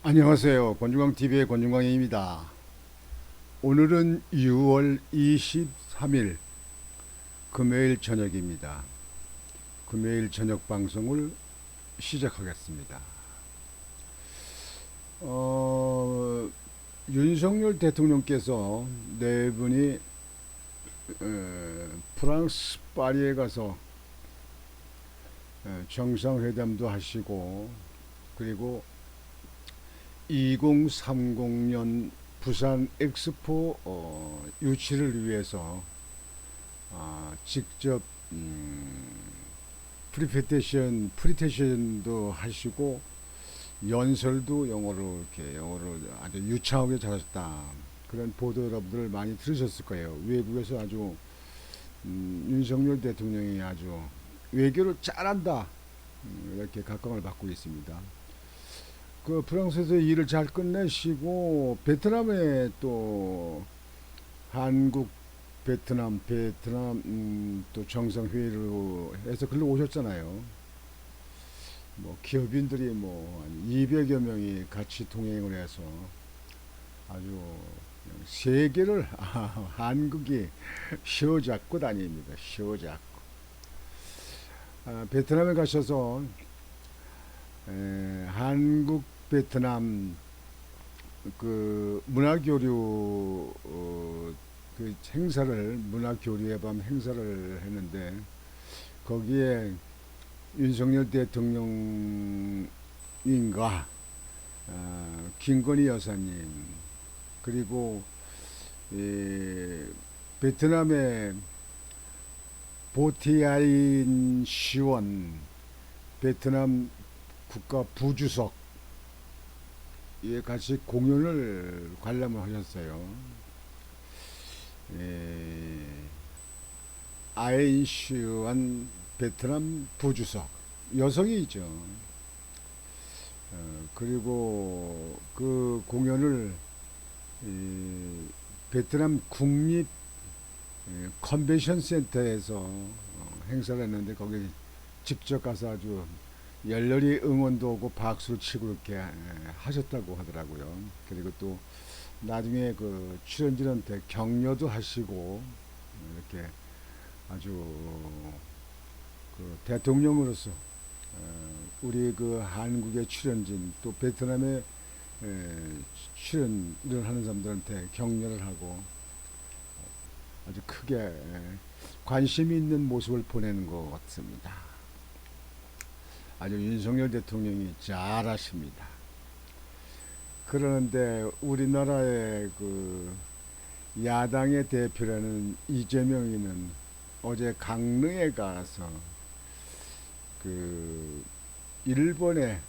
안녕하세요. 권중광TV의 권중광입니다. 오늘은 6월 23일 금요일 저녁입니다. 금요일 저녁 방송을 시작하겠습니다. 윤석열 대통령께서 네 분이 프랑스 파리에 가서 정상회담도 하시고, 그리고 2030년 부산 엑스포 유치를 위해서 직접 프리테이션도 하시고 연설도 영어로 아주 유창하게 잘하셨다. 그런 보도 여러분들 많이 들으셨을 거예요. 외국에서 아주 윤석열 대통령이 아주 외교를 잘한다, 이렇게 각광을 받고 있습니다. 그 프랑스에서 일을 잘 끝내시고 베트남에 또 한국 베트남 또 정상회의로 해서 글로 오셨잖아요. 뭐 기업인들이 뭐 한 200여 명이 같이 동행을 해서 아주 세계를 한국이 휘어잡고 다닙니다. 휘어잡고 베트남에 가셔서 한국 베트남 그 문화교류 그 행사를 문화교류의 밤 행사를 했는데, 거기에 윤석열 대통령님과 김건희 여사님, 그리고 베트남의 보티아인 시원 베트남 국가 부주석 예, 같이 공연을 관람을 하셨어요. 아인슈안 베트남 부주석 여성이죠. 그리고 그 공연을 베트남 국립 컨벤션 센터에서 행사를 했는데, 거기 직접 가서 아주 열렬히 응원도 오고 박수를 치고 이렇게 하셨다고 하더라고요. 그리고 또 나중에 그 출연진한테 격려도 하시고 이렇게 아주 그 대통령으로서 우리 그 한국의 출연진 또 베트남의 출연을 하는 사람들한테 격려를 하고 아주 크게 관심이 있는 모습을 보내는 것 같습니다. 아주 윤석열 대통령이 잘하십니다. 그러는데 우리나라의 그 야당의 대표라는 이재명이는 어제 강릉에 가서 그 일본의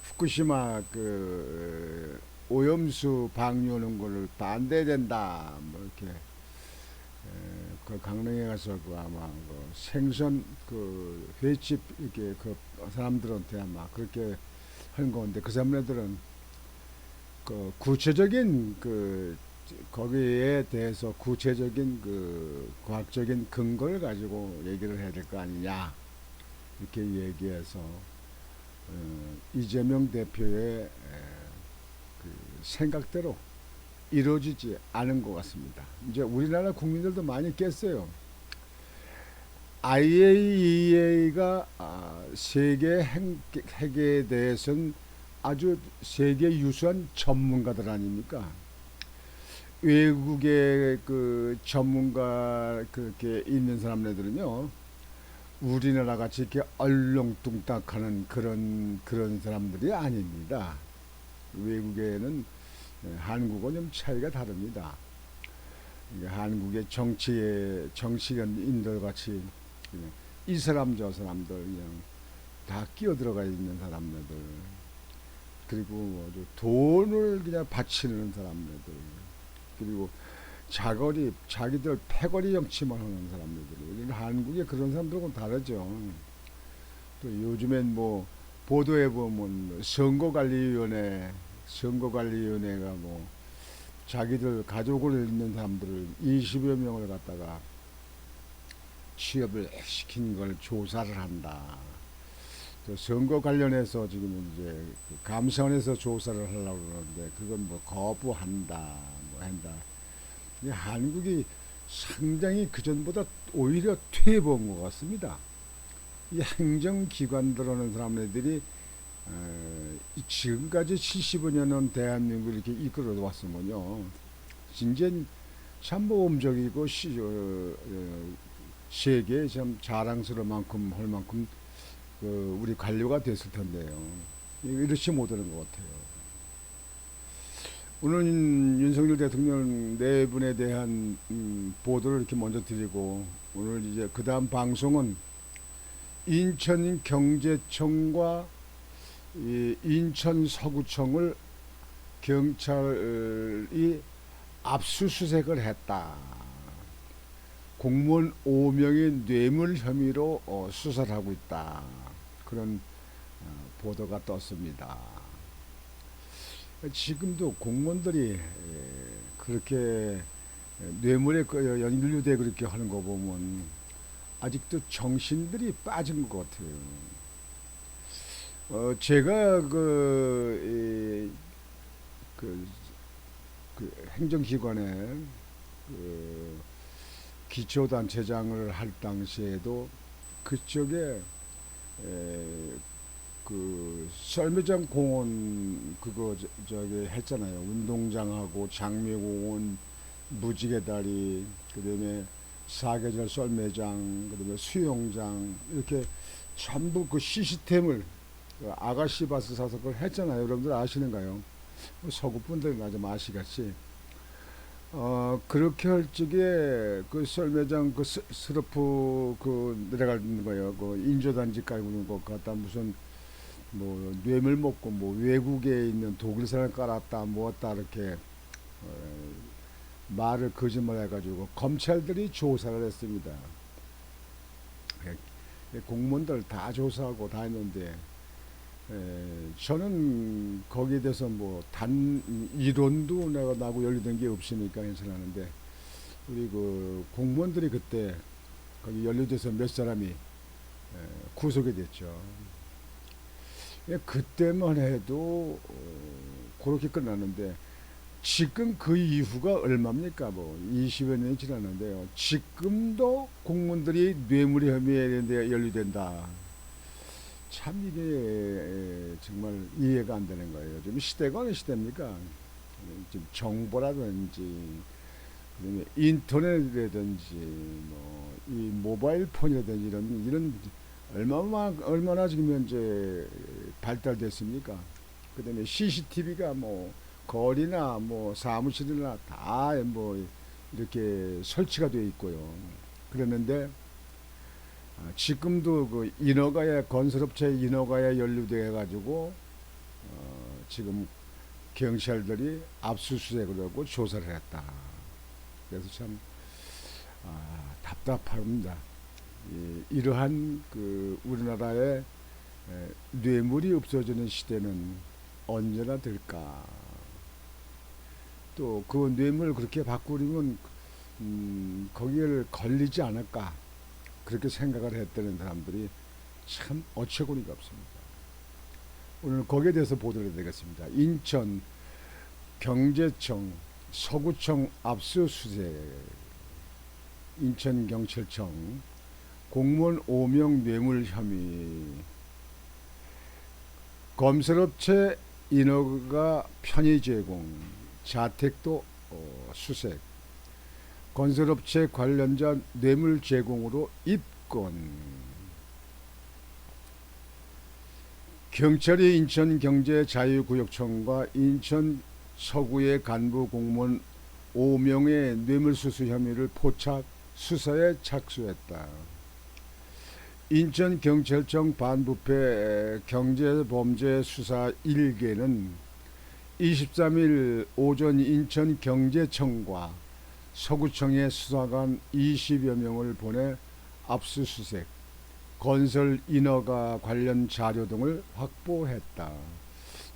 후쿠시마 그 오염수 방류하는 거를 반대된다 뭐 이렇게 그 강릉에 가서 그 아마 그 생선 그 횟집 이렇게 그 사람들한테 아마 그렇게 한 건데, 그 사람들은 그 구체적인 그 거기에 대해서 구체적인 그 과학적인 근거를 가지고 얘기를 해야 될 거 아니냐, 이렇게 얘기해서 이재명 대표의 그 생각대로 이루어지지 않은 것 같습니다. 이제 우리나라 국민들도 많이 깼어요. IAEA가 세계 핵에 대해서는 아주 세계 유수한 전문가들 아닙니까? 외국의 그 전문가 그렇게 있는 사람들은요, 우리나라 같이 이렇게 얼렁뚱땅하는 그런 사람들이 아닙니다. 외국에는 한국은 좀 차이가 다릅니다. 한국의 정치인들 같이 그냥 이 사람 저 사람들 그냥 다 끼어 들어가 있는 사람들, 그리고 아주 돈을 그냥 바치는 사람들, 그리고 자기들 패거리 정치만 하는 사람들, 한국의 그런 사람들하고는 다르죠. 또 요즘엔 뭐 보도해 보면 선거관리위원회가 뭐 자기들 가족을 있는 사람들을 20여 명을 갖다가 취업을 시킨 걸 조사를 한다. 저 선거 관련해서 지금 이제 그 감사원에서 조사를 하려고 그러는데 그건 뭐 거부한다, 뭐 한다. 이 한국이 상당히 그 전보다 오히려 퇴보한 것 같습니다. 이 행정기관들하는 사람들이 지금까지 75년은 대한민국을 이렇게 이끌어 왔으면요, 진짜 참 모험적이고 세계에 참 자랑스러울 만큼 할 만큼 그 우리 관료가 됐을 텐데요. 이렇지 못하는 것 같아요. 오늘 윤석열 대통령 네 분에 대한 보도를 이렇게 먼저 드리고, 오늘 이제 그 다음 방송은 인천경제청과 이 인천서구청을 경찰이 압수수색을 했다. 공무원 5명이 뇌물 혐의로 수사를 하고 있다. 그런 보도가 떴습니다. 지금도 공무원들이 그렇게 뇌물에 연루돼 그렇게 하는 거 보면 아직도 정신들이 빠진 것 같아요. 제가 그, 그 행정기관에 그 기초단체장을 할 당시에도 그쪽에 그 썰매장 공원 그거 저기 했잖아요. 운동장하고 장미공원, 무지개다리, 그다음에 사계절 썰매장, 그다음에 수영장 이렇게 전부 그 시스템을 아가씨 바스 사서 그걸 했잖아요. 여러분들 아시는가요? 서구 분들은 좀 아시겠지. 그렇게 할 적에 그 썰매장 그 스로프 그 내려가는 거예요. 그 인조단지 깔고 있는 것 같다. 무슨 뭐 뇌물 먹고 뭐 외국에 있는 독일 사람 깔았다 뭐었다 이렇게 말을 거짓말 해가지고 검찰들이 조사를 했습니다. 공무원들 다 조사하고 다 했는데 저는 거기에 대해서 뭐 단 이론도 내가 나고 연루된 게 없으니까 괜찮았는데, 우리 그 공무원들이 그때 거기 연루돼서 몇 사람이 구속이 됐죠. 그때만 해도 그렇게 끝났는데, 지금 그 이후가 얼마입니까? 뭐 20여 년이 지났는데요. 지금도 공무원들이 뇌물 혐의에 연루된다. 참 이게 정말 이해가 안 되는 거예요. 지금 시대가 어느 시대입니까? 지금 정보라든지 그다음에 인터넷이라든지 뭐 이 모바일 폰이라든지 이런 얼마나 지금 현재 발달됐습니까? 그다음에 CCTV가 뭐 거리나 뭐 사무실이나 다 뭐 이렇게 설치가 되어 있고요. 그랬는데 지금도 그 인허가에 건설업체 인허가에 연루돼 가지고 지금 경찰들이 압수수색을 하고 조사를 했다. 그래서 참 답답합니다. 이러한 그 우리나라의 뇌물이 없어지는 시대는 언제나 될까? 또 그 뇌물을 그렇게 바꾸려면 거기를 걸리지 않을까? 그렇게 생각을 했다는 사람들이 참 어처구니가 없습니다. 오늘 거기에 대해서 보도를 해드리겠습니다. 인천 경제청 서구청 압수수색, 인천경찰청 공무원 5명 뇌물 혐의, 건설업체 인허가 편의 제공, 자택도 수색, 건설업체 관련자 뇌물 제공으로 입건. 경찰이 인천경제자유구역청과 인천 서구의 간부 공무원 5명의 뇌물수수 혐의를 포착 수사에 착수했다. 인천경찰청 반부패 경제범죄수사 1개는 23일 오전 인천경제청과 서구청의 수사관 20여 명을 보내 압수수색, 건설 인허가 관련 자료 등을 확보했다.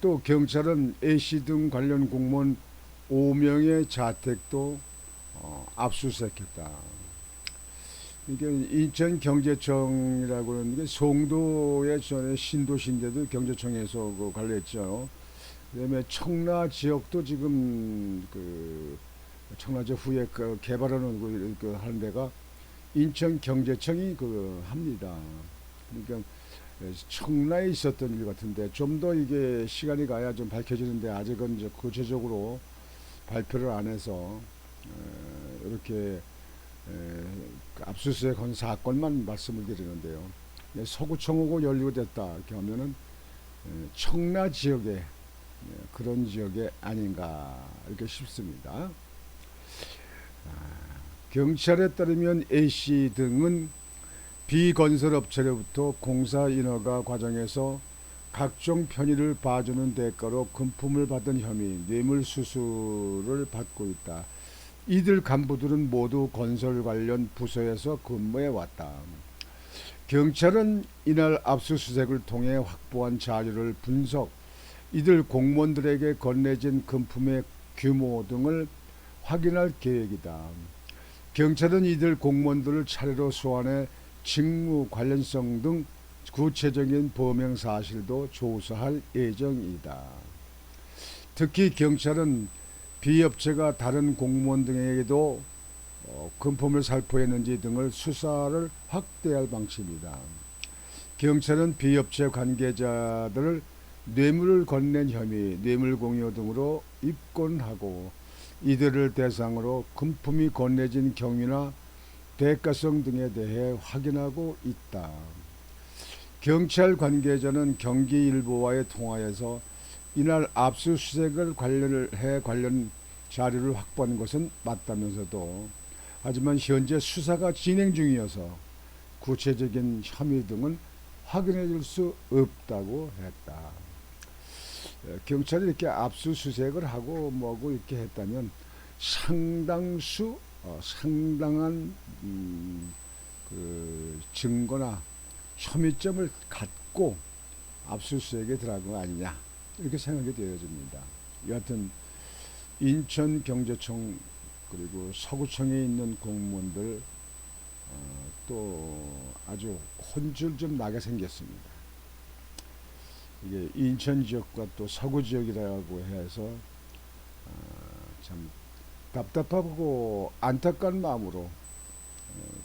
또 경찰은 A씨 등 관련 공무원 5명의 자택도 압수수색했다. 이게 인천경제청이라고 하는 게 송도의 전에 신도시인데도 경제청에서 그 관리했죠. 그다음에 청라 지역도 지금 그 청라제 후에 그 개발하는 그 하는 데가 인천경제청이 그 합니다. 그러니까 청라에 있었던 일 같은데 좀 더 이게 시간이 가야 좀 밝혀지는데 아직은 이제 구체적으로 발표를 안 해서 이렇게 압수수색 한 사건만 말씀을 드리는데요. 서구청하고 연루됐다 이렇게 하면은 청라 지역에 그런 지역에 아닌가 이렇게 싶습니다. 경찰에 따르면 A씨 등은 비건설업체로부터 공사 인허가 과정에서 각종 편의를 봐주는 대가로 금품을 받은 혐의 뇌물수수를 받고 있다. 이들 간부들은 모두 건설 관련 부서에서 근무해 왔다. 경찰은 이날 압수수색을 통해 확보한 자료를 분석, 이들 공무원들에게 건네진 금품의 규모 등을 확인할 계획이다. 경찰은 이들 공무원들을 차례로 소환해 직무 관련성 등 구체적인 범행 사실도 조사할 예정이다. 특히 경찰은 비업체가 다른 공무원 등에게도 금품을 살포했는지 등을 수사를 확대할 방침이다. 경찰은 비업체 관계자들을 뇌물을 건넨 혐의, 뇌물공여 등으로 입건하고 이들을 대상으로 금품이 건네진 경위나 대가성 등에 대해 확인하고 있다. 경찰 관계자는 경기일보와의 통화에서 이날 압수수색을 관련 자료를 확보한 것은 맞다면서도 하지만 현재 수사가 진행 중이어서 구체적인 혐의 등은 확인해 줄 수 없다고 했다. 경찰이 이렇게 압수수색을 하고 뭐고 이렇게 했다면 상당한 그 증거나 혐의점을 갖고 압수수색에 들어간 거 아니냐 이렇게 생각이 되어집니다. 여하튼 인천경제청 그리고 서구청에 있는 공무원들 또 아주 혼줄 좀 나게 생겼습니다. 이게 인천 지역과 또 서구 지역이라고 해서 참 답답하고 안타까운 마음으로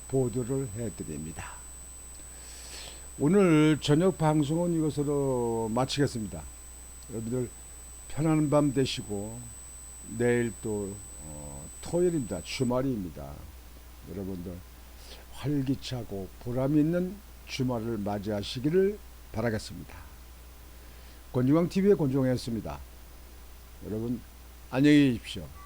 보도를 해드립니다. 오늘 저녁 방송은 이것으로 마치겠습니다. 여러분들 편안한 밤 되시고 내일 또 토요일입니다. 주말입니다. 여러분들 활기차고 보람있는 주말을 맞이하시기를 바라겠습니다. 권중광TV의 권중광이었습니다. 여러분 안녕히 계십시오.